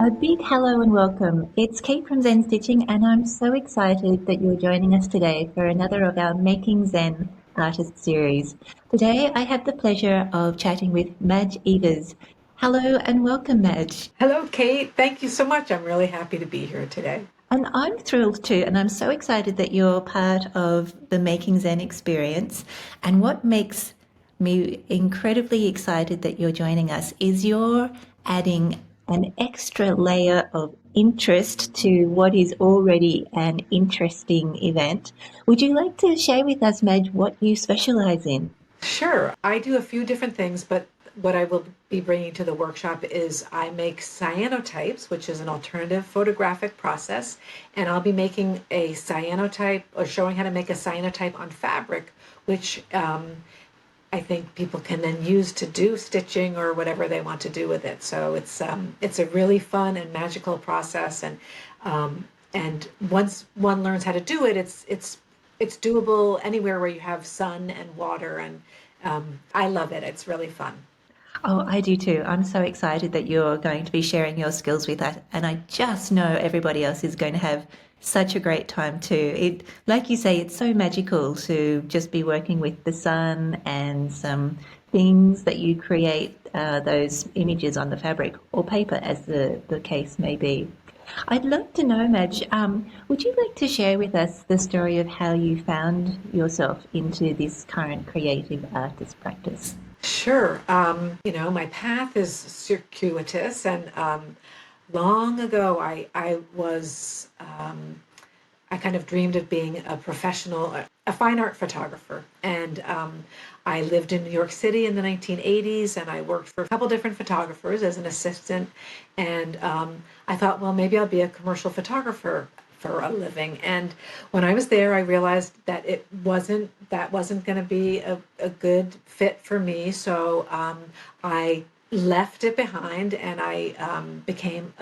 A big hello and welcome. It's Kate from Zen Stitching, and I'm so excited that you're joining us today for another of our Making Zen artist series. Today, I have the pleasure of chatting with Madge Evers. Hello and welcome, Madge. Hello, Kate. Thank you so much. I'm really happy to be here today. And I'm thrilled too, and I'm so excited that you're part of the Making Zen experience. And what makes me incredibly excited that you're joining us is you're adding an extra layer of interest to what is already an interesting event. Would you like to share with us, Madge, what you specialize in? Sure, I do a few different things, but what I will be bringing to the workshop is I make cyanotypes, which is an alternative photographic process, and I'll be making a cyanotype or showing how to make a cyanotype on fabric, which I think people can then use to do stitching or whatever they want to do with it. So it's a really fun and magical process, and once one learns how to do it, it's doable anywhere where you have sun and water, and I love it. It's really fun. Oh, I do too. I'm so excited that you're going to be sharing your skills with us, and I just know everybody else is going to have such a great time too. It, like you say, it's so magical to just be working with the sun and some things that you create those images on the fabric or paper, as the case may be. I'd love to know, Madge, would you like to share with us the story of how you found yourself into this current creative artist practice? Sure. My path is circuitous, and long ago, I kind of dreamed of being a professional, a fine art photographer. And I lived in New York City in the 1980s, and I worked for a couple different photographers as an assistant. And I thought, well, maybe I'll be a commercial photographer for a living. And when I was there, I realized that that wasn't going to be a good fit for me. So I left it behind, and I became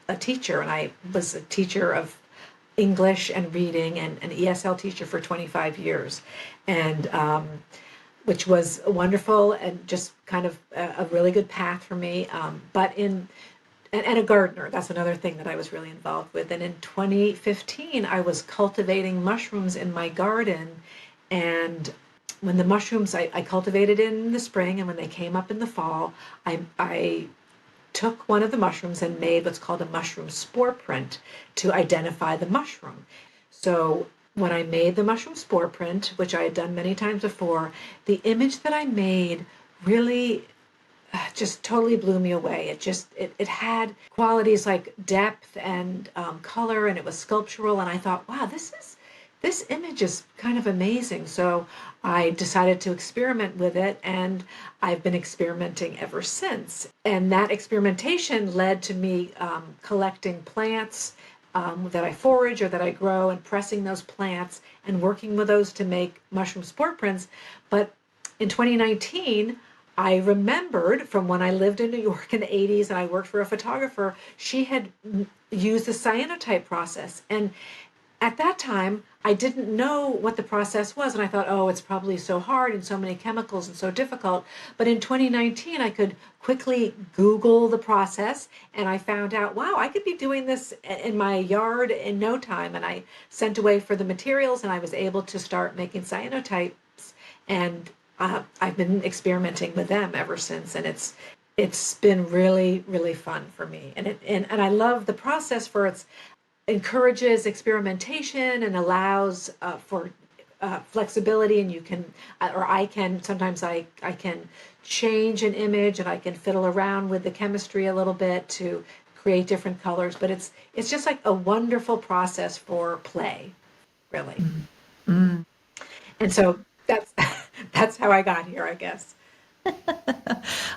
a teacher, and I was a teacher of English and reading and an ESL teacher for 25 years, and which was wonderful and just kind of a really good path for me. But in and a gardener, that's another thing that I was really involved with. And in 2015, I was cultivating mushrooms in my garden, and when the mushrooms I cultivated in the spring, and when they came up in the fall, I took one of the mushrooms and made what's called a mushroom spore print to identify the mushroom. So when I made the mushroom spore print, which I had done many times before, the image that I made really just totally blew me away. It had qualities like depth and color, and it was sculptural. And I thought, wow, this image is kind of amazing. So I decided to experiment with it, and I've been experimenting ever since. And that experimentation led to me collecting plants that I forage or that I grow, and pressing those plants and working with those to make mushroom spore prints. But in 2019, I remembered from when I lived in New York in the 80s and I worked for a photographer, she had used the cyanotype process. And at that time, I didn't know what the process was. And I thought, oh, it's probably so hard and so many chemicals and so difficult. But in 2019, I could quickly Google the process, and I found out, wow, I could be doing this in my yard in no time. And I sent away for the materials, and I was able to start making cyanotypes. And I've been experimenting with them ever since. And it's been really, really fun for me. And I love the process for its encourages experimentation and allows for flexibility, and you can or I can sometimes I can change an image, and I can fiddle around with the chemistry a little bit to create different colors, but it's just like a wonderful process for play, really. Mm. And so that's that's how I got here, I guess.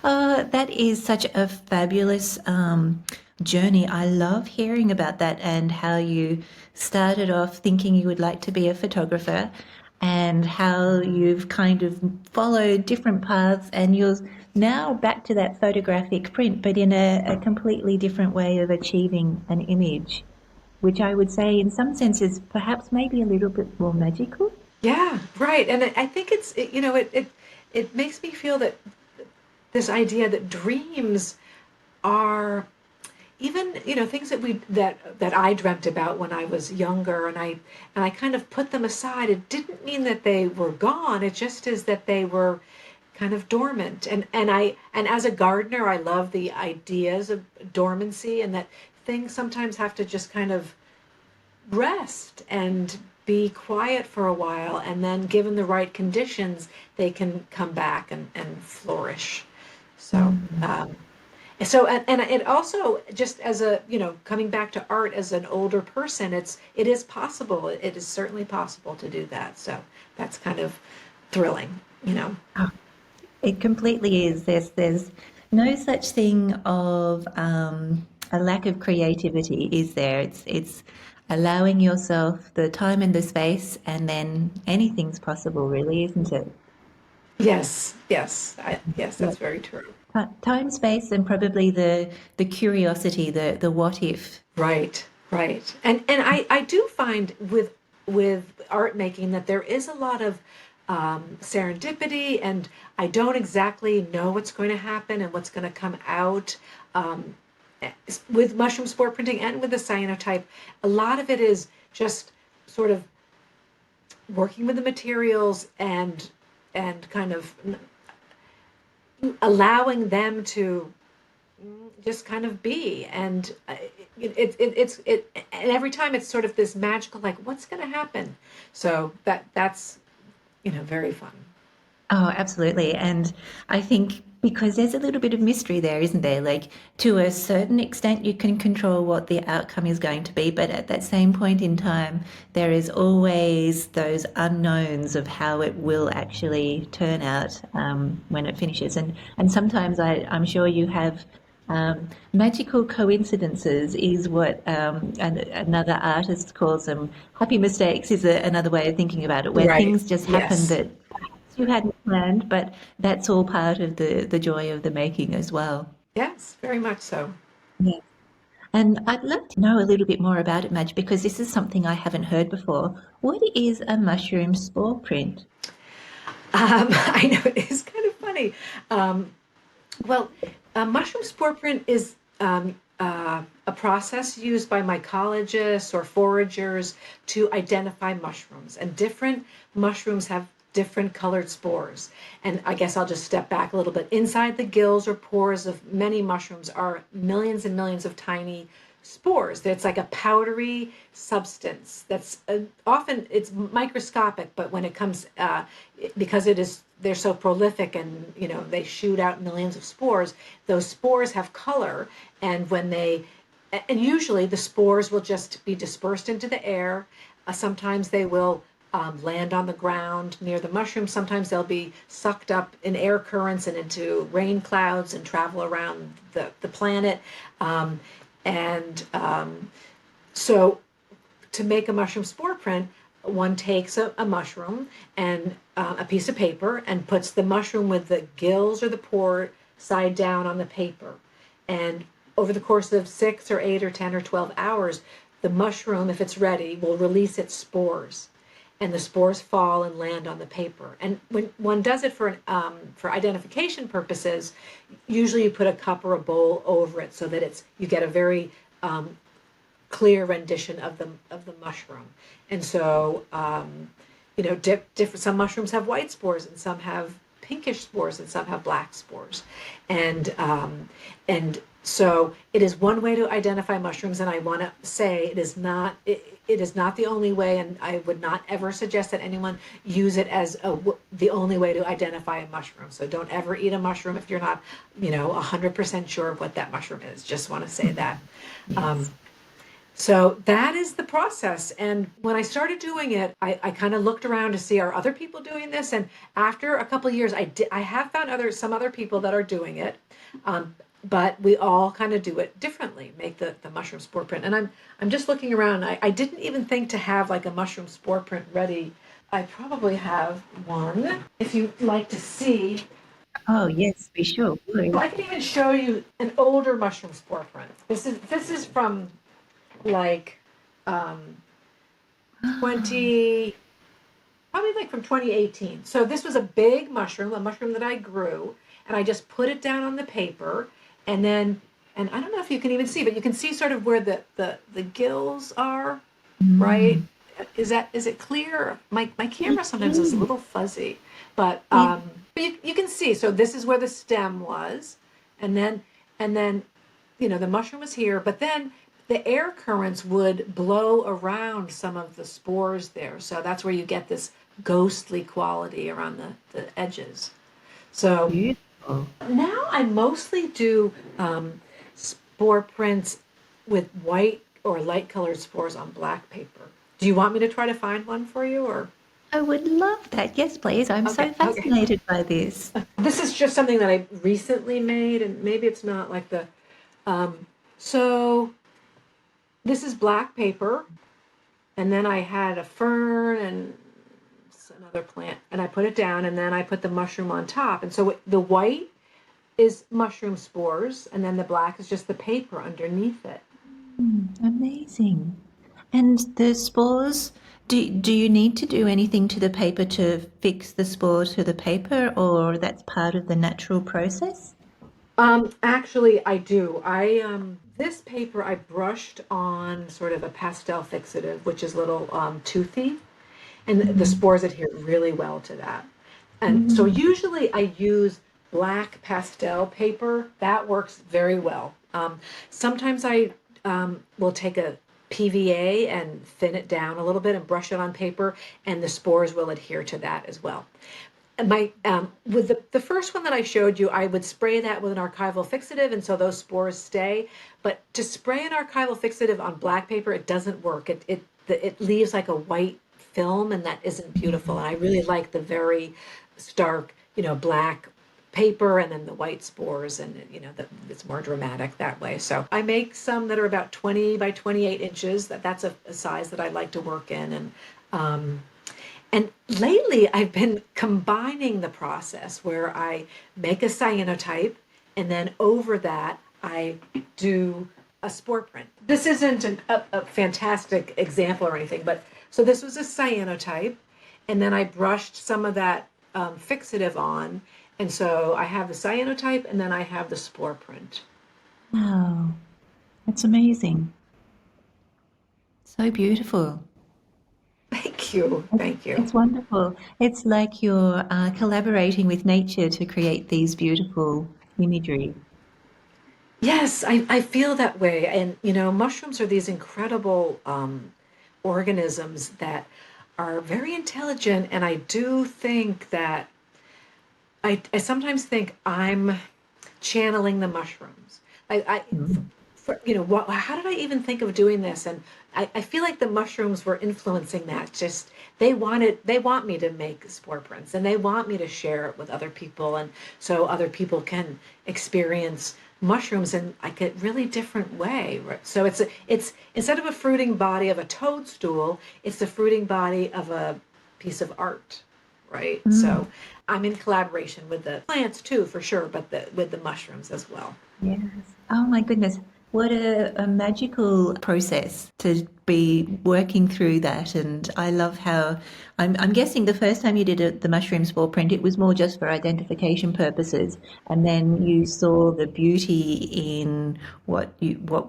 That is such a fabulous journey. I love hearing about that and how you started off thinking you would like to be a photographer, and how you've kind of followed different paths, and you're now back to that photographic print, but in a completely different way of achieving an image, which I would say in some senses perhaps maybe a little bit more magical. Yeah, right. And I think it makes me feel that this idea that dreams are, even, things that I dreamt about when I was younger, and I kind of put them aside. It didn't mean that they were gone. It just is that they were kind of dormant. And as a gardener, I love the ideas of dormancy, and that things sometimes have to just kind of rest and be quiet for a while, and then given the right conditions, they can come back and flourish. So and it also, just as a, coming back to art as an older person, it is possible. It is certainly possible to do that. So that's kind of thrilling. Oh, it completely is. There's no such thing of a lack of creativity, is there? It's allowing yourself the time and the space, and then anything's possible, really, isn't it? Yes, yes, yes, Yeah. that's very true. Time, space, and probably the curiosity, the what if. Right, right. And I do find with art making that there is a lot of serendipity, and I don't exactly know what's going to happen and what's going to come out. Um, with mushroom spore printing and with the cyanotype, a lot of it is just sort of working with the materials and kind of allowing them to just kind of be. And and every time it's sort of this magical, like, what's going to happen. So that's very fun. Oh, absolutely. And I think because there's a little bit of mystery there, isn't there? Like, to a certain extent, you can control what the outcome is going to be, but at that same point in time, there is always those unknowns of how it will actually turn out when it finishes. And sometimes I'm sure you have magical coincidences, is what another artist calls them. Happy mistakes is another way of thinking about it, where Right. things just happen Yes. that you hadn't planned, but that's all part of the joy of the making as well. Yes, very much so. Yeah. And I'd love to know a little bit more about it, Madge, because this is something I haven't heard before. What is a mushroom spore print? I know it is kind of funny. Um, Well, mushroom spore print is a process used by mycologists or foragers to identify mushrooms. And different mushrooms have different colored spores. And I guess I'll just step back a little bit. Inside the gills or pores of many mushrooms are millions and millions of tiny spores. It's like a powdery substance that's often it's microscopic, but when it comes because they're so prolific, and they shoot out millions of spores. Those spores have color, and and usually the spores will just be dispersed into the air. Sometimes they will land on the ground near the mushroom. Sometimes they'll be sucked up in air currents and into rain clouds and travel around the planet. Um, and so to make a mushroom spore print, one takes a mushroom and a piece of paper and puts the mushroom with the gills or the pore side down on the paper. And over the course of 6 or 8 or 10 or 12 hours, the mushroom, if it's ready, will release its spores. And the spores fall and land on the paper. And when one does it for identification purposes, usually you put a cup or a bowl over it so that you get a very clear rendition of the mushroom. And so different, some mushrooms have white spores, and some have pinkish spores, and some have black spores. And so it is one way to identify mushrooms, and I want to say it is not the only way, and I would not ever suggest that anyone use it as the only way to identify a mushroom. So don't ever eat a mushroom if you're not 100% sure of what that mushroom is. Just want to say that. Yes. Um, so that is the process. And when I started doing it, I kind of looked around to see, are other people doing this? And after a couple of years, I have found some other people that are doing it. But we all kind of do it differently, make the mushroom spore print. And I'm just looking around. I didn't even think to have like a mushroom spore print ready. I probably have one. If you'd like to see, Oh, yes, we sure well, would. I can even show you an older mushroom spore print. This is from like um, 20, probably like from 2018. So this was a mushroom that I grew, and I just put it down on the paper, and then And I don't know if you can even see, but you can see sort of where the gills are, right? Mm. Is it clear? My It camera sometimes is a is. little fuzzy, but It, you can see. So this is where the stem was, and then the mushroom was here, but then the air currents would blow around some of the spores there. So that's where you get this ghostly quality around the edges. So beautiful. now I mostly do spore prints with white or light colored spores on black paper. Do you want me to try to find one for you, or? I would love that. Yes, please. I'm so Okay, okay. fascinated by this. This is just something that I recently made, and maybe it's not like the. So this is black paper, and then I had a fern and another plant, and I put it down, and then I put the mushroom on top. And so the white is mushroom spores, and then the black is just the paper underneath it. Amazing. And the spores, do you need to do anything to the paper to fix the spore to the paper, or that's part of the natural process? Actually, I do. This paper I brushed on sort of a pastel fixative, which is a little toothy, and the Mm. spores adhere really well to that. And so Mm. usually I use black pastel paper. That works very well. Sometimes I will take a PVA and thin it down a little bit and brush it on paper, and the spores will adhere to that as well. My with the first one that I showed you, I would spray that with an archival fixative, and so those spores stay. But to spray an archival fixative on black paper, it doesn't work. It leaves like a white film, and that isn't beautiful. And I really like the very stark, black paper and then the white spores, and it's more dramatic that way. So I make some that are about 20 by 28 inches. That's a size that I like to work in, and lately, I've been combining the process where I make a cyanotype, and then over that, I do a spore print. This isn't a fantastic example or anything, but so this was a cyanotype, and then I brushed some of that fixative on, and so I have the cyanotype, and then I have the spore print. Wow, that's amazing. So beautiful. Thank you, It's, thank you. it's wonderful. It's like you're collaborating with nature to create these beautiful imagery. Yes, I feel that way. And, mushrooms are these incredible organisms that are very intelligent. And I do think that I sometimes think I'm channeling the mushrooms. Mm. How did I even think of doing this? And I feel like the mushrooms were influencing that. Just they want me to make spore prints, and they want me to share it with other people, and so other people can experience mushrooms in like a really different way. Right? So it's instead of a fruiting body of a toadstool, it's the fruiting body of a piece of art, right? Mm. So I'm in collaboration with the plants too, for sure, but with the mushrooms as well. Yes. Oh my goodness. What a magical process to be working through that. And I love how I'm guessing the first time you did the mushroom spore print, it was more just for identification purposes. And then you saw the beauty in what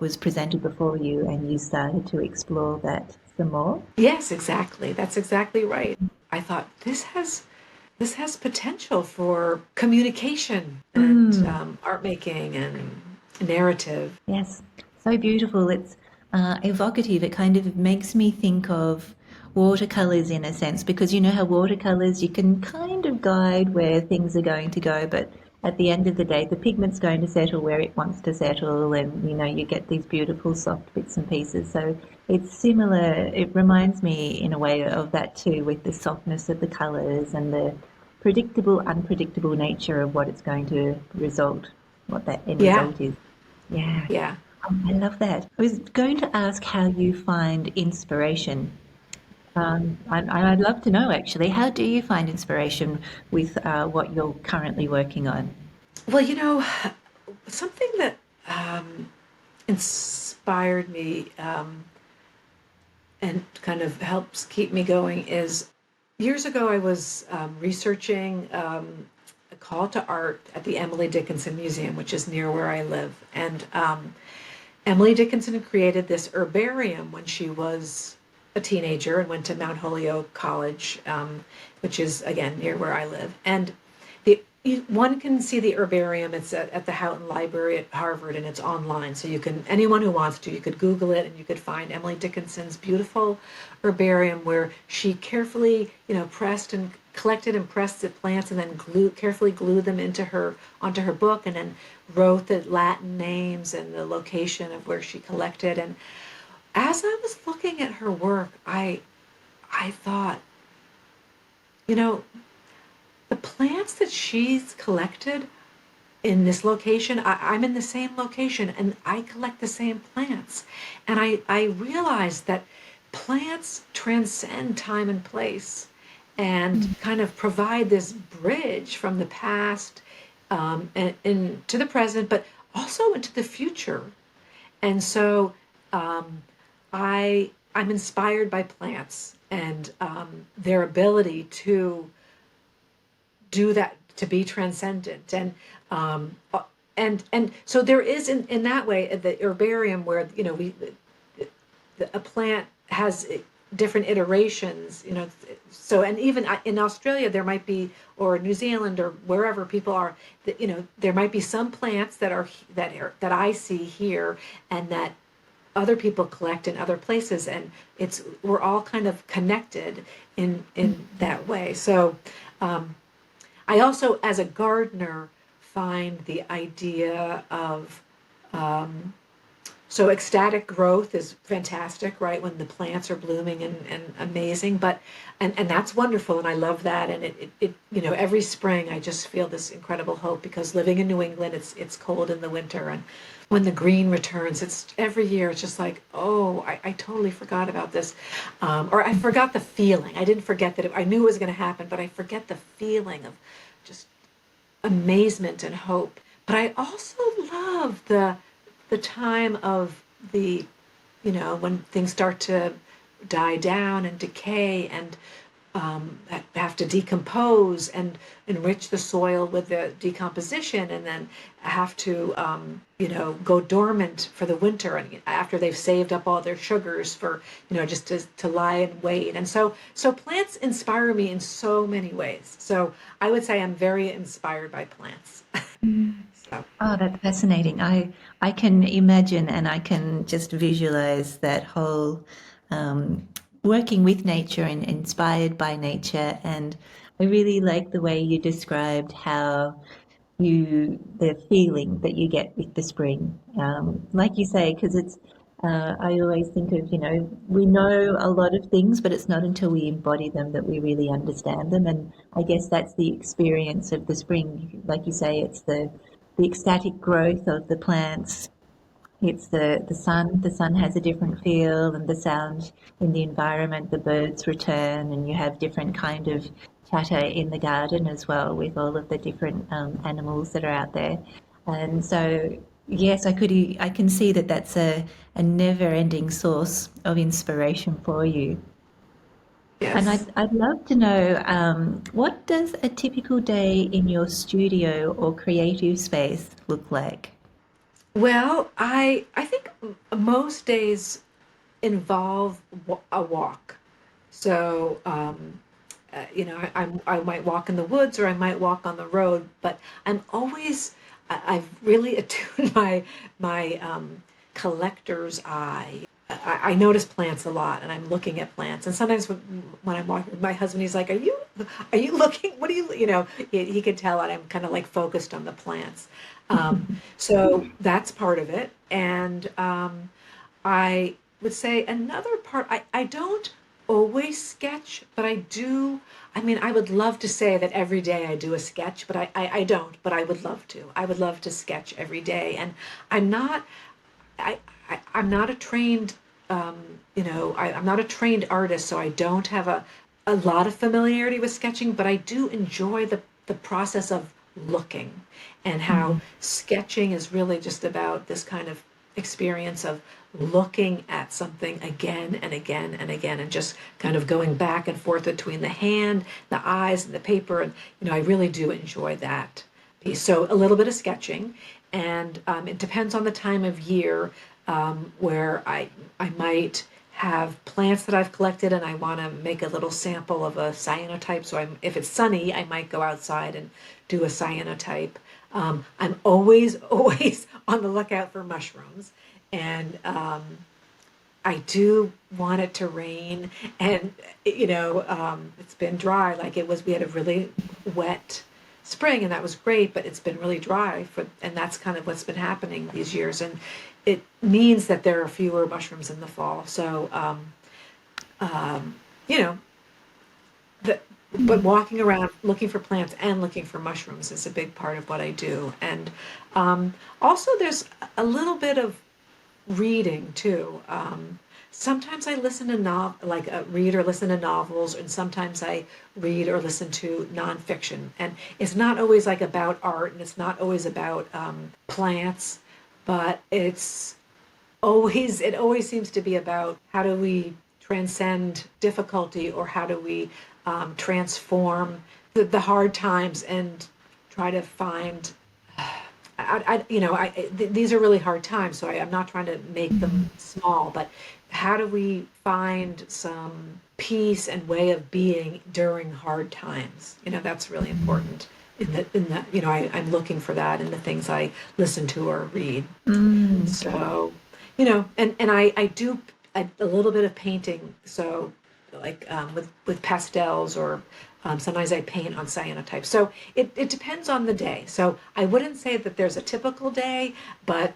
was presented before you and you started to explore that some more. Yes, exactly. That's exactly right. I thought this has potential for communication and Mm. art making and narrative. Yes, so beautiful. It's evocative. It kind of makes me think of watercolors in a sense, because you know how watercolors you can kind of guide where things are going to go, but at the end of the day, the pigment's going to settle where it wants to settle, and you get these beautiful soft bits and pieces. So it's similar. It reminds me in a way of that too, with the softness of the colors and the predictable, unpredictable nature of what it's going to result, what that end Yeah, result is. Yeah. yeah. Oh, I love that. I was going to ask how you find inspiration. I'd love to know actually, how do you find inspiration with what you're currently working on? Well, something that inspired me and kind of helps keep me going is years ago I was researching a call to art at the Emily Dickinson Museum, which is near where I live. And Emily Dickinson created this herbarium when she was a teenager and went to Mount Holyoke College, which is, again, near where I live. And one can see the herbarium. It's at the Houghton Library at Harvard, and it's online. So you can, anyone who wants to, you could Google it, and you could find Emily Dickinson's beautiful herbarium where she carefully, pressed and collected and pressed the plants, and then carefully glued them onto her book, and then wrote the Latin names and the location of where she collected. And as I was looking at her work, I thought, the plants that she's collected in this location, I'm in the same location, and I collect the same plants. And I realized that plants transcend time and place and kind of provide this bridge from the past and to the present, but also into the future. And so I'm inspired by plants and their ability to do that, to be transcendent. And so there is in that way the herbarium where a plant has different iterations, so, and even in Australia there might be, or New Zealand or wherever people are, there might be some plants that I see here and that other people collect in other places, and we're all kind of connected in that way. So I also, as a gardener, find the idea of so ecstatic growth is fantastic, right? When the plants are blooming and amazing, but and that's wonderful, and I love that. And it every spring I just feel this incredible hope, because living in New England, it's cold in the winter, and when the green returns, it's every year. It's just like, oh, I totally forgot about this, or I forgot the feeling. I didn't forget that I knew it was going to happen, but I forget the feeling of just amazement and hope. But I also love the time of when things start to die down and decay and have to decompose and enrich the soil with the decomposition, and then have to go dormant for the winter, and after they've saved up all their sugars for just to lie and wait. And so plants inspire me in so many ways. So I would say I'm very inspired by plants. So Oh, that's fascinating. I can imagine and I can just visualize that whole working with nature and inspired by nature. And I really like the way you described how the feeling that you get with the spring. Like you say, because I always think of, we know a lot of things, but it's not until we embody them that we really understand them. And I guess that's the experience of the spring. Like you say, it's the ecstatic growth of the plants. It's the sun. The sun has a different feel, and the sound in the environment. The birds return, and you have different kind of chatter in the garden as well, with all of the different animals that are out there. And so, yes, I can see that that's a never-ending source of inspiration for you. And yes. I'd love to know, what does a typical day in your studio or creative space look like? Well, I think most days involve a walk. So, I might walk in the woods or I might walk on the road, but I'm always, I've really attuned my collector's eye. I notice plants a lot, and I'm looking at plants. And sometimes when I'm walking with my husband, he's like, "Are you looking? What are you?" He can tell that I'm kind of like focused on the plants. So that's part of it, and I would say another part, I don't always sketch, but I do. I mean, I would love to say that every day I do a sketch, but I don't, but I would love to. I would love to sketch every day. And I'm not, I'm not a trained, I'm not a trained artist, so I don't have a lot of familiarity with sketching, but I do enjoy the process of looking, and how sketching is really just about this kind of experience of looking at something again and again and again, and just kind of going back and forth between the hand, the eyes, and the paper. And I really do enjoy that piece. So a little bit of sketching, and it depends on the time of year, where I might have plants that I've collected and I want to make a little sample of a cyanotype. So if it's sunny, I might go outside and do a cyanotype. I'm always on the lookout for mushrooms, and I do want it to rain. And it's been dry. Like we had a really wet spring, and that was great, but it's been really dry and that's kind of what's been happening these years, and it means that there are fewer mushrooms in the fall. So you know but walking around looking for plants and looking for mushrooms is a big part of what I do. And also there's a little bit of reading too. Sometimes I listen to read or listen to novels, and sometimes I read or listen to nonfiction. And it's not always like about art, and it's not always about plants, but it always seems to be about how do we transcend difficulty, or how do we transform the hard times and try to find. These are really hard times, so I'm not trying to make them small, but how do we find some peace and way of being during hard times? That's really important. I'm looking for that in the things I listen to or read. So, and I do a little bit of painting. So, like with pastels, or sometimes I paint on cyanotype. So it depends on the day. So I wouldn't say that there's a typical day, but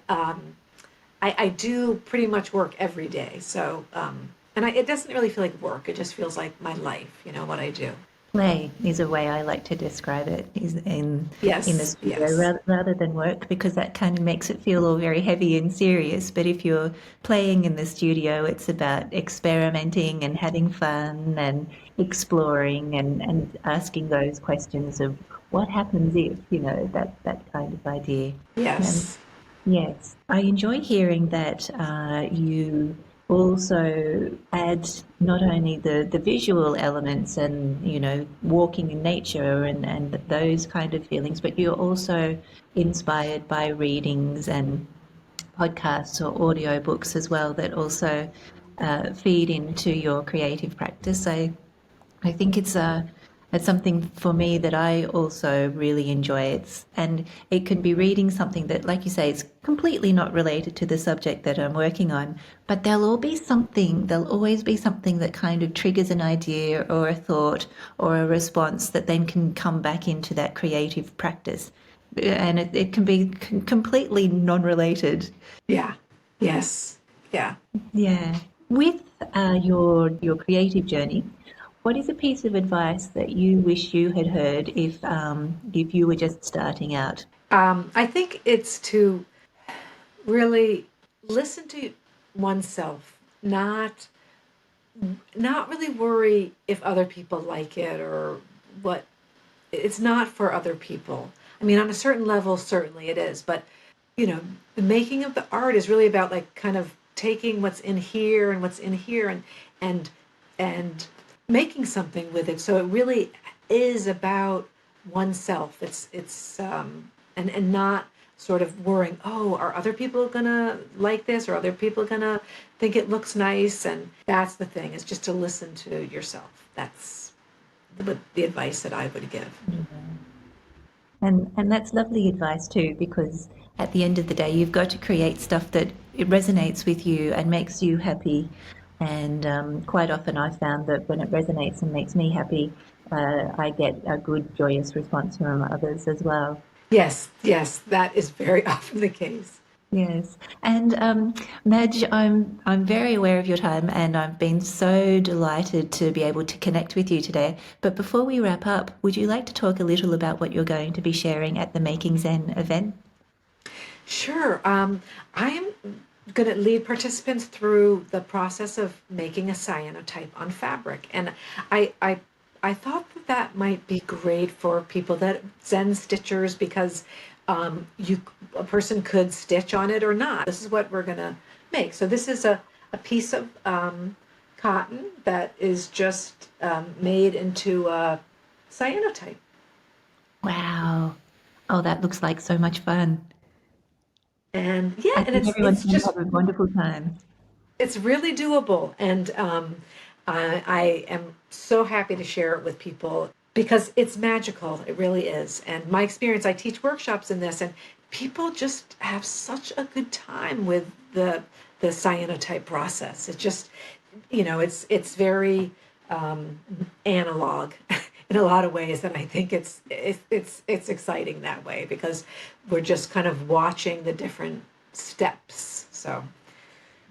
I do pretty much work every day. So it doesn't really feel like work. It just feels like my life. What I do. Play is a way I like to describe it, is in the Yes, studio, yes. rather than work, because that kind of makes it feel all very heavy and serious. But if you're playing in the studio, it's about experimenting and having fun and exploring and asking those questions of what happens if, that kind of idea. And Yes. yes, I enjoy hearing that you also add not only the visual elements and, walking in nature and those kind of feelings, but you're also inspired by readings and podcasts or audio books as well that also feed into your creative practice. I think it's something for me that I also really enjoy. And it can be reading something that, like you say, is completely not related to the subject that I'm working on, but there'll always be something that kind of triggers an idea or a thought or a response that then can come back into that creative practice. And it can be completely non-related. Yeah. Yes. Yeah. Yeah. With your creative journey, what is a piece of advice that you wish you had heard if you were just starting out? I think it's to really listen to oneself, not really worry if other people like it, or what. It's not for other people. I mean, on a certain level, certainly it is, but the making of the art is really about, like, kind of taking what's in here and what's in here, and and making something with it. So it really is about oneself. And not sort of worrying, oh, are other people gonna like this, or other people gonna think it looks nice? And that's the thing, is just to listen to yourself. That's the advice that I would give. And that's lovely advice too, because at the end of the day, you've got to create stuff that it resonates with you and makes you happy. And quite often, I found that when it resonates and makes me happy, I get a good, joyous response from others as well. Yes, yes, that is very often the case. Yes, and Madge, I'm very aware of your time, and I've been so delighted to be able to connect with you today. But before we wrap up, would you like to talk a little about what you're going to be sharing at the Making Zen event? Sure. I am going to lead participants through the process of making a cyanotype on fabric, and I I I thought that might be great for people that Zen stitchers, because a person could stitch on it or not. This is what we're going to make. So this is a piece of cotton that is just made into a cyanotype. Wow. Oh, that looks like so much fun. And yeah, I and think everyone's it's going to just have a wonderful time. it's really doable, and I am so happy to share it with people because it's magical. It really is. And my experience, I teach workshops in this, and people just have such a good time with the cyanotype process. It just, it's very analog in a lot of ways, and I think it's exciting that way because we're just kind of watching the different steps. So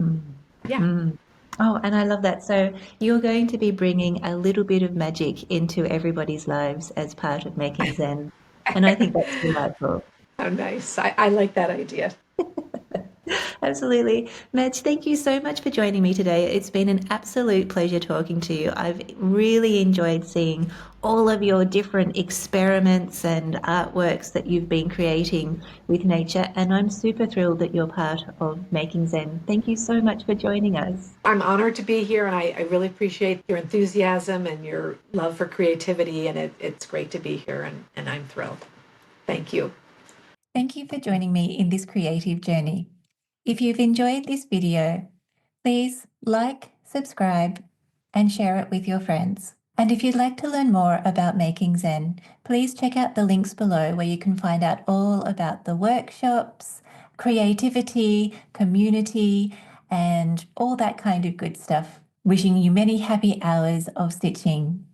Mm. yeah. Mm. Oh, and I love that. So you're going to be bringing a little bit of magic into everybody's lives as part of Making Zen. And I think that's delightful. Oh, nice. I like that idea. Absolutely. Madge, thank you so much for joining me today. It's been an absolute pleasure talking to you. I've really enjoyed seeing all of your different experiments and artworks that you've been creating with nature, and I'm super thrilled that you're part of Making Zen. Thank you so much for joining us. I'm honored to be here, and I really appreciate your enthusiasm and your love for creativity, and it's great to be here, and I'm thrilled. Thank you. Thank you for joining me in this creative journey. If you've enjoyed this video, please like, subscribe, and share it with your friends. And if you'd like to learn more about Making Zen, please check out the links below where you can find out all about the workshops, creativity, community, and all that kind of good stuff. Wishing you many happy hours of stitching.